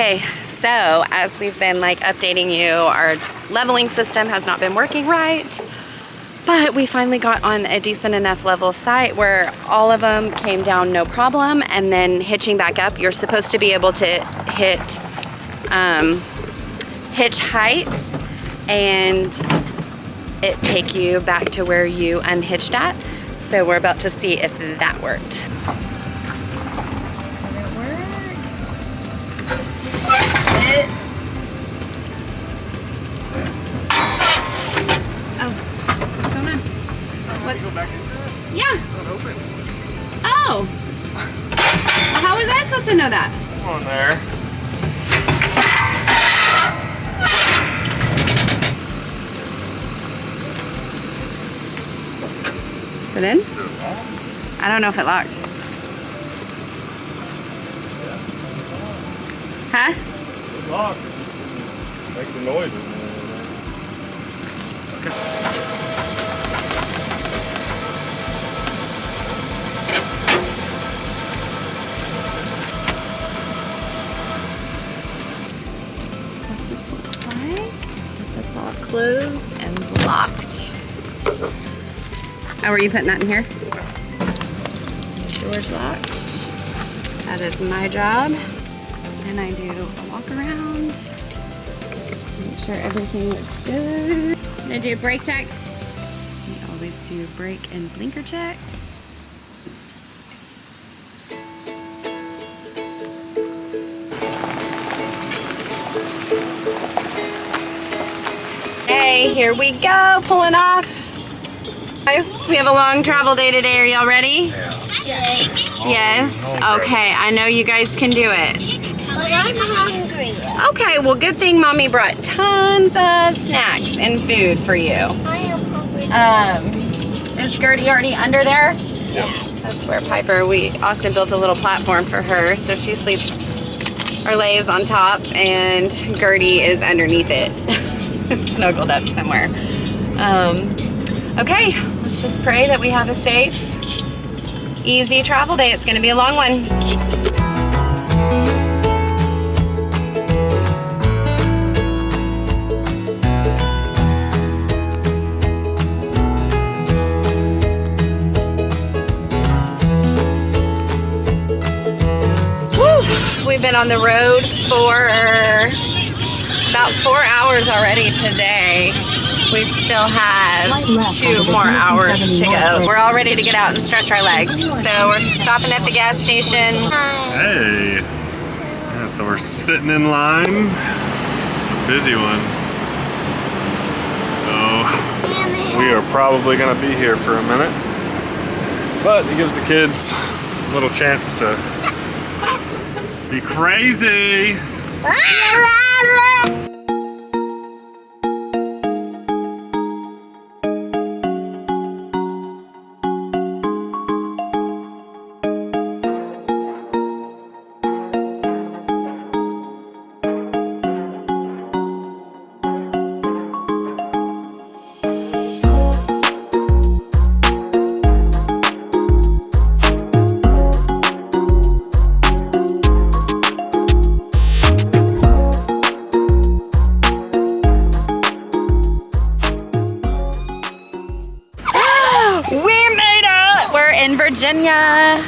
Okay, so as we've been like updating you, our leveling system has not been working right, but we finally got on a decent enough level site where all of them came down no problem, and then hitching back up, you're supposed to be able to hit hitch height and it take you back to where you unhitched at. So we're about to see if that worked. Oh, how was I supposed to know that? Come on there. Is it in? I don't know if it locked. Huh? It's locked. Make the noises. Okay. Closed and locked. Oh, are you putting that in here? Door's locked. That is my job. And I do a walk around. Make sure everything looks good. I'm gonna do a brake check. We always do brake and blinker checks. Okay, here we go, pulling off. Guys, we have a long travel day today. Are y'all ready? Yes. Yes? Okay, I know you guys can do it. But I'm hungry. Okay, well, good thing Mommy brought tons of snacks and food for you. I am hungry. Is Gertie already under there? Yeah. That's where Piper, Austin built a little platform for her, so she sleeps or lays on top, and Gertie is underneath it. Snuggled up somewhere. Okay, let's just pray that we have a safe, easy travel day. It's gonna be a long one. Woo! We've been on the road for about 4 hours already today. We still have 2 more hours to go. We're all ready to get out and stretch our legs. So we're stopping at the gas station. Hey. Yeah, so we're sitting in line. It's a busy one. So we are probably gonna be here for a minute. But it gives the kids a little chance to be crazy. Virginia.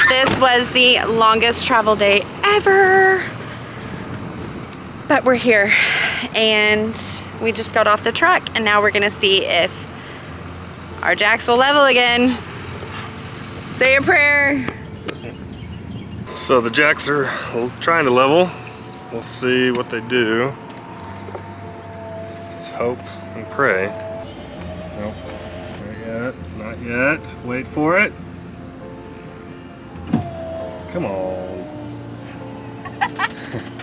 This was the longest travel day ever, but we're here and we just got off the truck, and now we're gonna see if our jacks will level again. Say a prayer. So the jacks are trying to level. We'll see what they do. Let's hope and pray. Nope, not yet, not yet. Wait for it. Come on.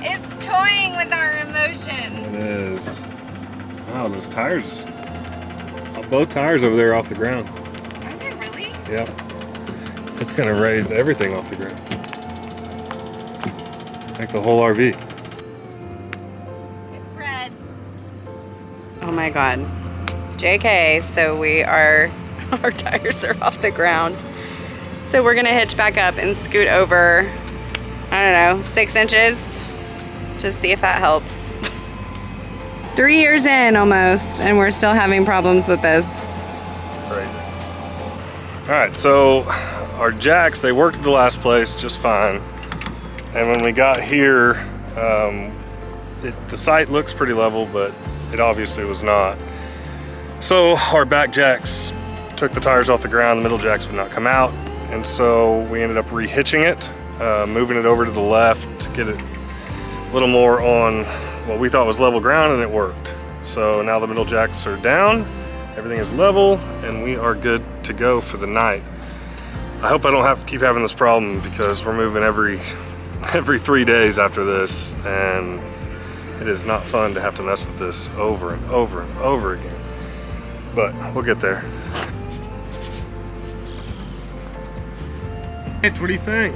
It's toying with our emotion. It is. Wow, those tires. Both tires over there off the ground. Are they really? Yep. It's gonna raise everything off the ground. Like the whole RV. It's red. Oh my God. JK, so our tires are off the ground. So we're gonna hitch back up and scoot over, I don't know, 6 inches Just see if that helps. 3 years in almost, and we're still having problems with this. Crazy. All right, so our jacks, they worked at the last place just fine. And when we got here, the site looks pretty level, but it obviously was not. So our back jacks took the tires off the ground, the middle jacks would not come out. And so we ended up rehitching it, moving it over to the left to get it a little more on what we thought was level ground, and it worked. So now the middle jacks are down, everything is level, and we are good to go for the night. I hope I don't have to keep having this problem because we're moving every 3 days after this, and it is not fun to have to mess with this over and over and over again. But we'll get there. What do you think?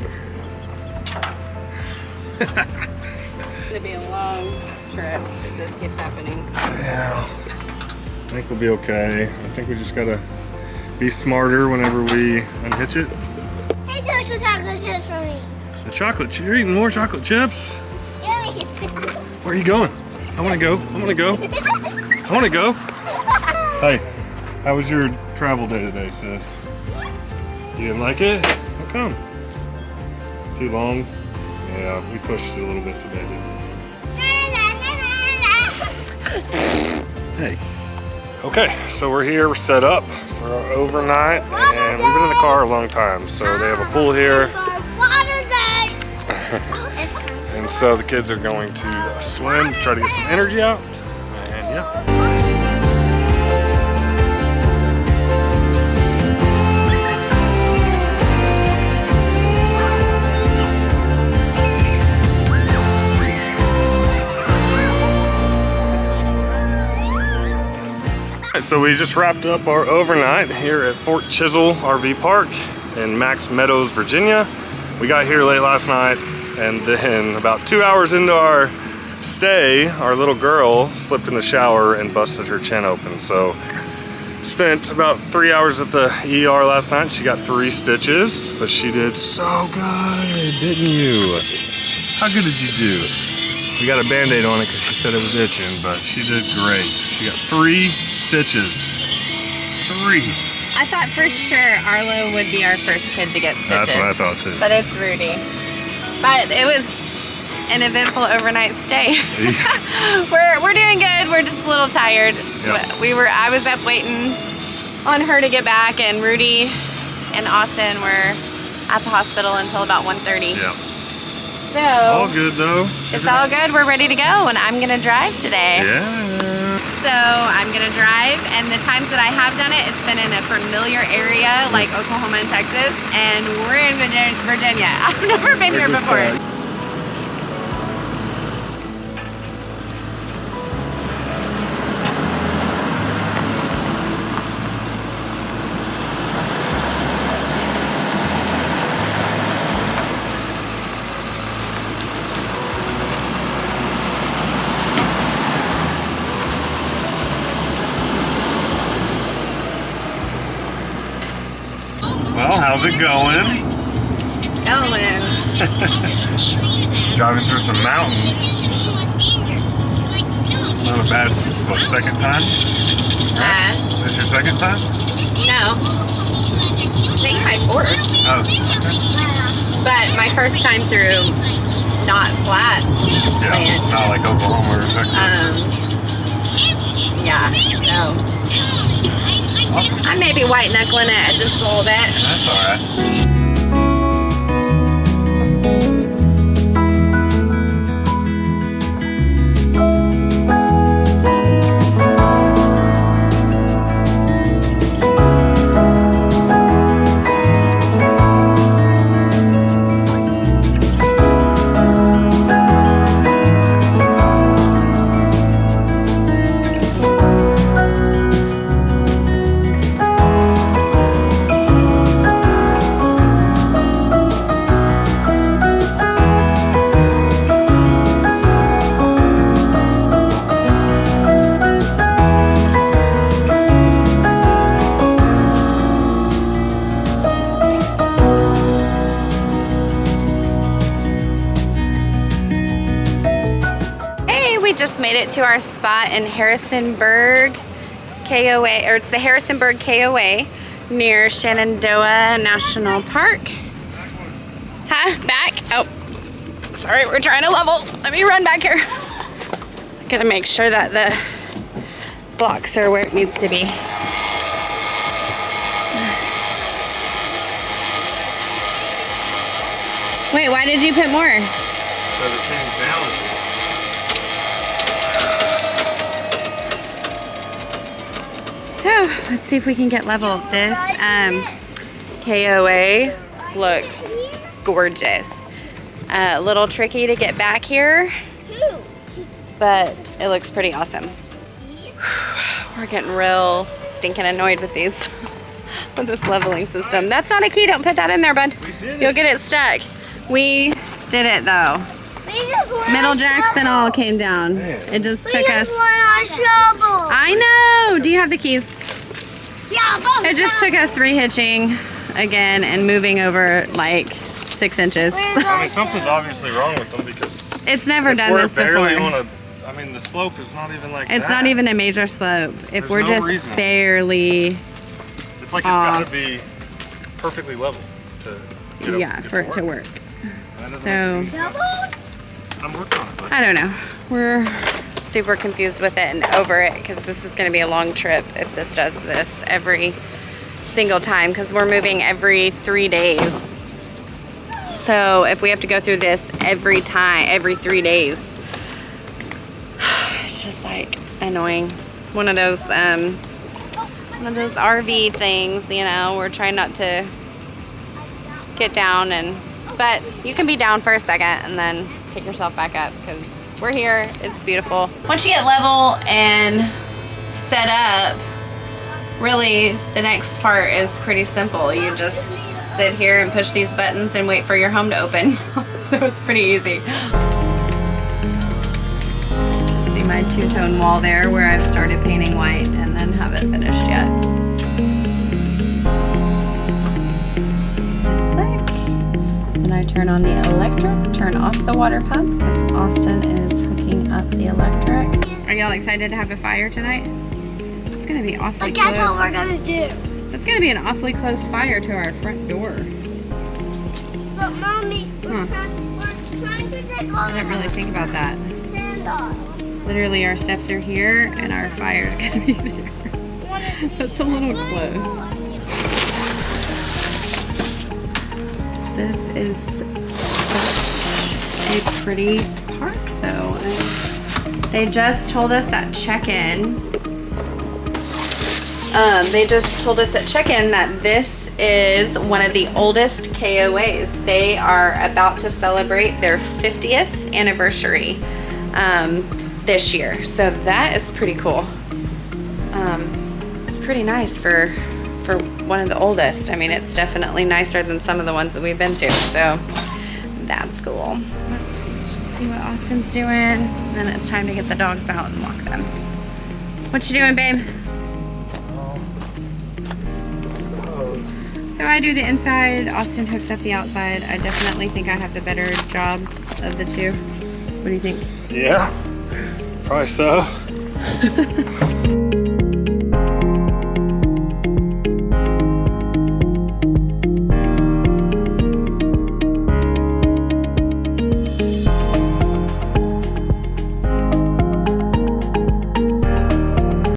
It's gonna be a long trip if this keeps happening. Yeah, I think we'll be okay. I think we just gotta be smarter whenever we unhitch it. Hey, there's some chocolate chips for me. The chocolate, you're eating more chocolate chips? Yummy. Where are you going? I wanna go, I wanna go, I wanna go. Hey, how was your travel day today, sis? You didn't like it? How come? Too long? Yeah, we pushed it a little bit today, didn't we? Hey. Okay, so we're here, we're set up for our overnight, and we've been in the car a long time. So they have a pool here, Water day. and so the kids are going to swim to try to get some energy out, and yeah. So we just wrapped up our overnight here at Fort Chisel RV Park in Max Meadows, Virginia. We got here late last night, and then about 2 hours into our stay, our little girl slipped in the shower and busted her chin open. So spent about 3 hours at the ER last night. She got 3 stitches, but she did so good, didn't you? How good did you do? We got a Band-Aid on it because she said it was itching, but she did great. She got 3 stitches. 3. I thought for sure Arlo would be our first kid to get stitches. That's what I thought too. But it's Rudy. But it was an eventful overnight stay. We're doing good. We're just a little tired. Yep. I was up waiting on her to get back, and Rudy and Austin were at the hospital until about 1:30. Yeah. So All good though. it's all good. We're ready to go, and I'm gonna drive today. Yeah. So I'm gonna drive, and the times that I have done it, it's been in a familiar area like Oklahoma and Texas, and we're in Virginia. I've never been here before. Well, how's it going? Going. Driving through some mountains. Not a bad, this is what, second time? Is this your second time? No. I think my fourth. Oh, But my first time through not flat yeah. land. Not like Oklahoma or Texas. Yeah, so Awesome. I may be white knuckling it just a little bit. That's all right. we just made it to our spot in Harrisonburg, KOA, or it's the Harrisonburg KOA near Shenandoah National Park. Huh? Back? Oh, sorry, we're trying to level. Let me run back here. Gotta make sure that the blocks are where it needs to be. Wait, why did you put more? Because it came down. So let's see if we can get level. This KOA looks gorgeous. A little tricky to get back here, but it looks pretty awesome. We're getting real stinking annoyed with these, with this leveling system. That's not a key. Don't put that in there, bud. You'll get it stuck. We did it though. Middle jacks and all came down. It just took us. I know. Do you have the keys? Yeah, both. It just took us rehitching again and moving over like 6 inches. I mean, something's obviously wrong with them because It's never done we're this barely before. on a. I mean, the slope is not even like It's that. not even a major slope. If There's we're no just reason. barely, It's like it's got off. to be perfectly level to. Get yeah, for it to work. That doesn't So, make any sense. I'm working on it. But I don't know. We're super confused with it and over it because this is going to be a long trip if this does this every single time because we're moving every 3 days. So if we have to go through this every 3 days, it's just like annoying. One of those RV things, you know, we're trying not to get down but you can be down for a second and then pick yourself back up because we're here. It's beautiful. Once you get level and set up, really the next part is pretty simple. You just sit here and push these buttons and wait for your home to open. So it's pretty easy. See my two-tone wall there where I've started painting white and then haven't finished yet. Then I turn on the electric, turn off the water pump because Austin is hooking up the electric. Are y'all excited to have a fire tonight? It's gonna be awfully But guess what we're close. gonna do? It's gonna be an awfully close fire to our front door. But mommy, we're Huh. trying to take all I didn't really think about that. the sand off. Literally our steps are here and our fire's gonna be there. That's a little close. This is such a pretty park though. They just told us at check-in, that this is one of the oldest KOAs. They are about to celebrate their 50th anniversary this year. So that is pretty cool. It's pretty nice for one of the oldest. I mean, it's definitely nicer than some of the ones that we've been to. So that's cool. Let's see what Austin's doing. And then it's time to get the dogs out and walk them. What you doing, babe? So I do the inside, Austin hooks up the outside. I definitely think I have the better job of the two. What do you think? yeah, probably so.